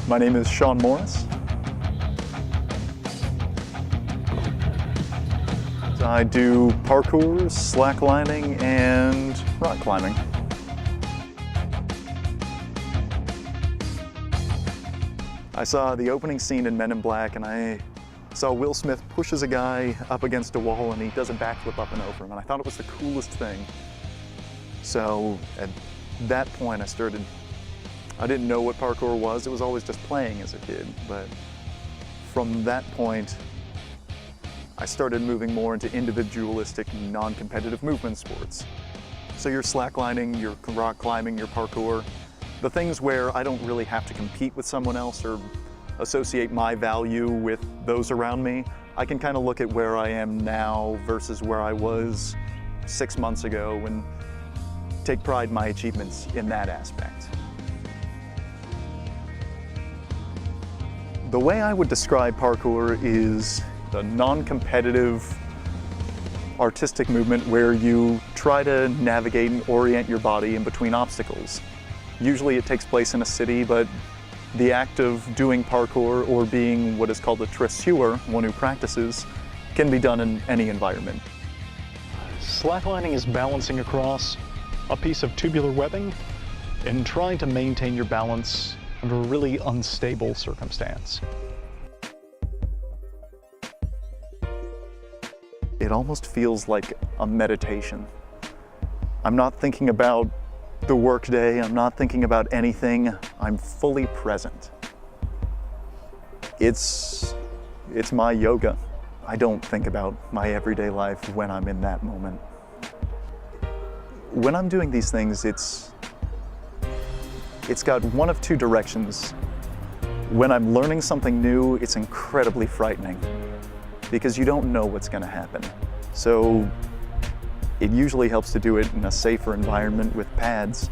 My name is Sean Morris. I do parkour, slacklining, and rock climbing. I saw the opening scene in Men in Black, and I saw Will Smith pushes a guy up against a wall and he does a backflip up and over him, and I thought it was the coolest thing. So at that point I didn't know what parkour was. It was always just playing as a kid, but from that point, I started moving more into individualistic, non-competitive movement sports. So your slacklining, your rock climbing, your parkour, the things where I don't really have to compete with someone else or associate my value with those around me. I can kind of look at where I am now versus where I was 6 months ago and take pride in my achievements in that aspect. The way I would describe parkour is a non-competitive artistic movement where you try to navigate and orient your body in between obstacles. Usually it takes place in a city, but the act of doing parkour or being what is called a tresseur, one who practices, can be done in any environment. Slacklining is balancing across a piece of tubular webbing and trying to maintain your balance under a really unstable circumstance. It almost feels like a meditation. I'm not thinking about the workday, I'm not thinking about anything, I'm fully present. It's my yoga. I don't think about my everyday life when I'm in that moment. When I'm doing these things, it's got one of two directions. When I'm learning something new, it's incredibly frightening because you don't know what's going to happen. So it usually helps to do it in a safer environment with pads.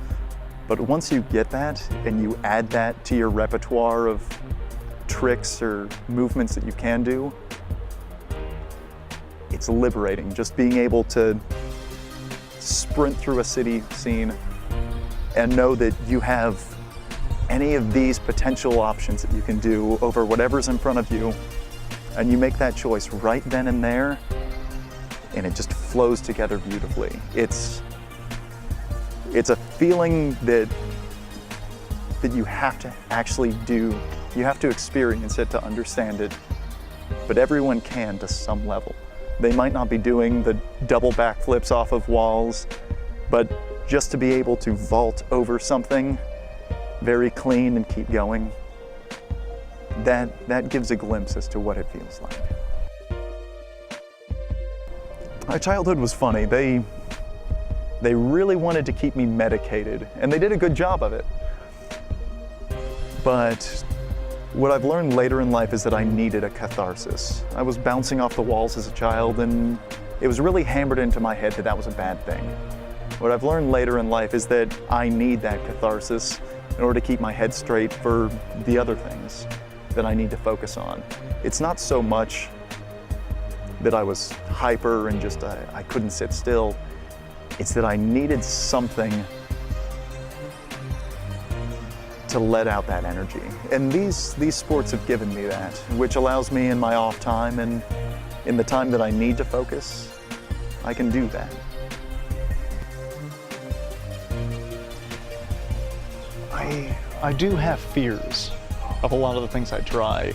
But once you get that and you add that to your repertoire of tricks or movements that you can do, it's liberating. Just being able to sprint through a city scene and know that you have any of these potential options that you can do over whatever's in front of you, and you make that choice right then and there, and it just flows together beautifully. It's a feeling that you have to actually do. You have to experience it to understand it, but everyone can to some level. They might not be doing the double backflips off of walls, but just to be able to vault over something very clean and keep going, that gives a glimpse as to what it feels like. My childhood was funny. They really wanted to keep me medicated, and they did a good job of it. But what I've learned later in life is that I needed a catharsis. I was bouncing off the walls as a child, and it was really hammered into my head that that was a bad thing. What I've learned later in life is that I need that catharsis in order to keep my head straight for the other things that I need to focus on. It's not so much that I was hyper and just I couldn't sit still. It's that I needed something to let out that energy. And these sports have given me that, which allows me in my off time and in the time that I need to focus, I can do that. I do have fears of a lot of the things I try,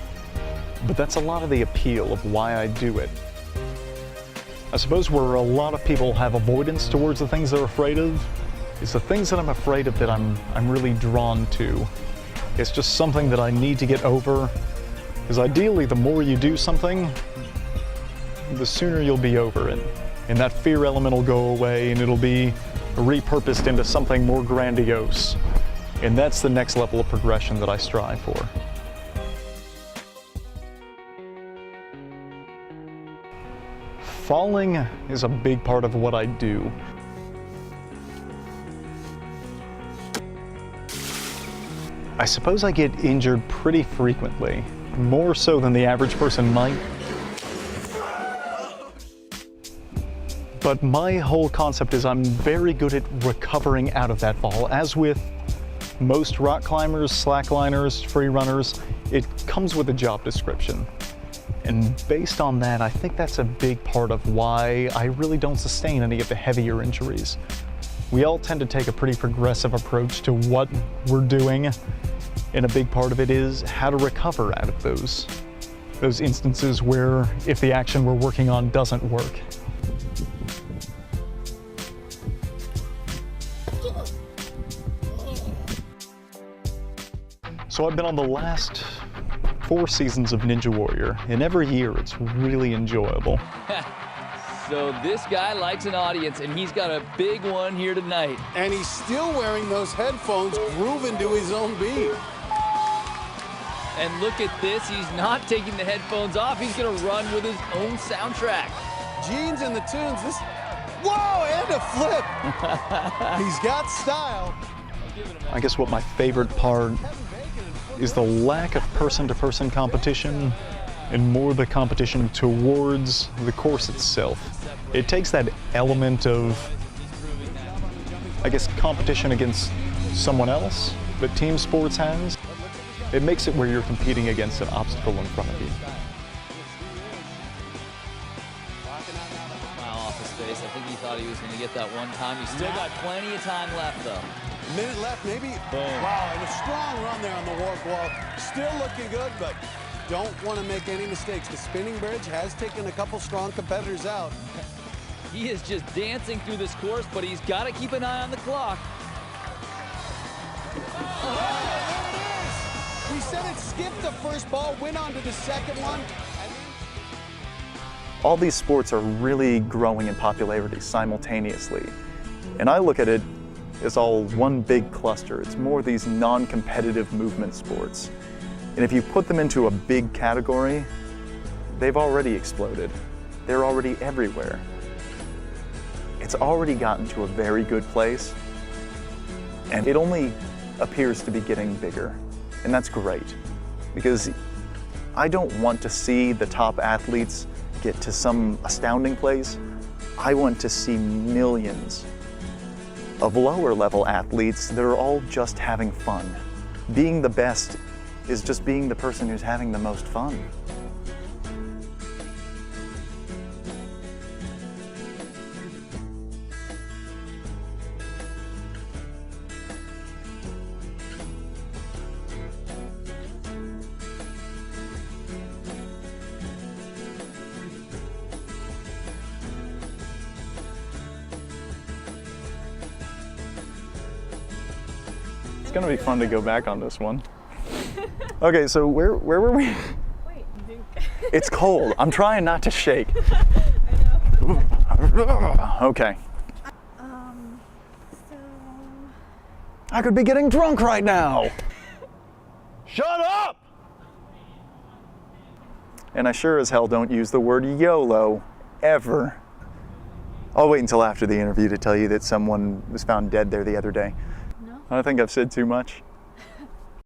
but that's a lot of the appeal of why I do it. I suppose where a lot of people have avoidance towards the things they're afraid of is the things that I'm afraid of that I'm really drawn to. It's just something that I need to get over, because ideally the more you do something, the sooner you'll be over it. And that fear element will go away and it'll be repurposed into something more grandiose. And that's the next level of progression that I strive for. Falling is a big part of what I do. I suppose I get injured pretty frequently, more so than the average person might. But my whole concept is I'm very good at recovering out of that fall, as with most rock climbers, slackliners, free runners, it comes with a job description. And based on that, I think that's a big part of why I really don't sustain any of the heavier injuries. We all tend to take a pretty progressive approach to what we're doing, and a big part of it is how to recover out of those instances where if the action we're working on doesn't work. So I've been on the last 4 seasons of Ninja Warrior, and every year it's really enjoyable. So this guy likes an audience, and he's got a big one here tonight. And he's still wearing those headphones, grooving to his own beat. And look at this, he's not taking the headphones off. He's gonna run with his own soundtrack. Jeans and the tunes, this, whoa, and a flip. He's got style. I guess what my favorite part is the lack of person-to-person competition and more the competition towards the course itself. It takes that element of, I guess, competition against someone else that team sports has. It makes it where you're competing against an obstacle in front of you. Smile off his face. I think he thought he was gonna get that one time. He's still got plenty of time left though. A minute left, maybe. Boom. Wow, and a strong run there on the warp wall. Still looking good, but don't want to make any mistakes. The spinning bridge has taken a couple strong competitors out. He is just dancing through this course, but he's got to keep an eye on the clock. Oh, there it is. We said it skipped the first ball, went on to the second one. All these sports are really growing in popularity simultaneously. And I look at it as all one big cluster. It's more these non-competitive movement sports. And if you put them into a big category, they've already exploded. They're already everywhere. It's already gotten to a very good place, and it only appears to be getting bigger. And that's great, because I don't want to see the top athletes get to some astounding place. I want to see millions of lower level athletes that are all just having fun. Being the best is just being the person who's having the most fun. It's gonna be fun to go back on this one. Okay, so where were we? Wait, Duke. It's cold. I'm trying not to shake. I know. Okay. So... I could be getting drunk right now. Shut up! And I sure as hell don't use the word YOLO, ever. I'll wait until after the interview to tell you that someone was found dead there the other day. No? I think I've said too much.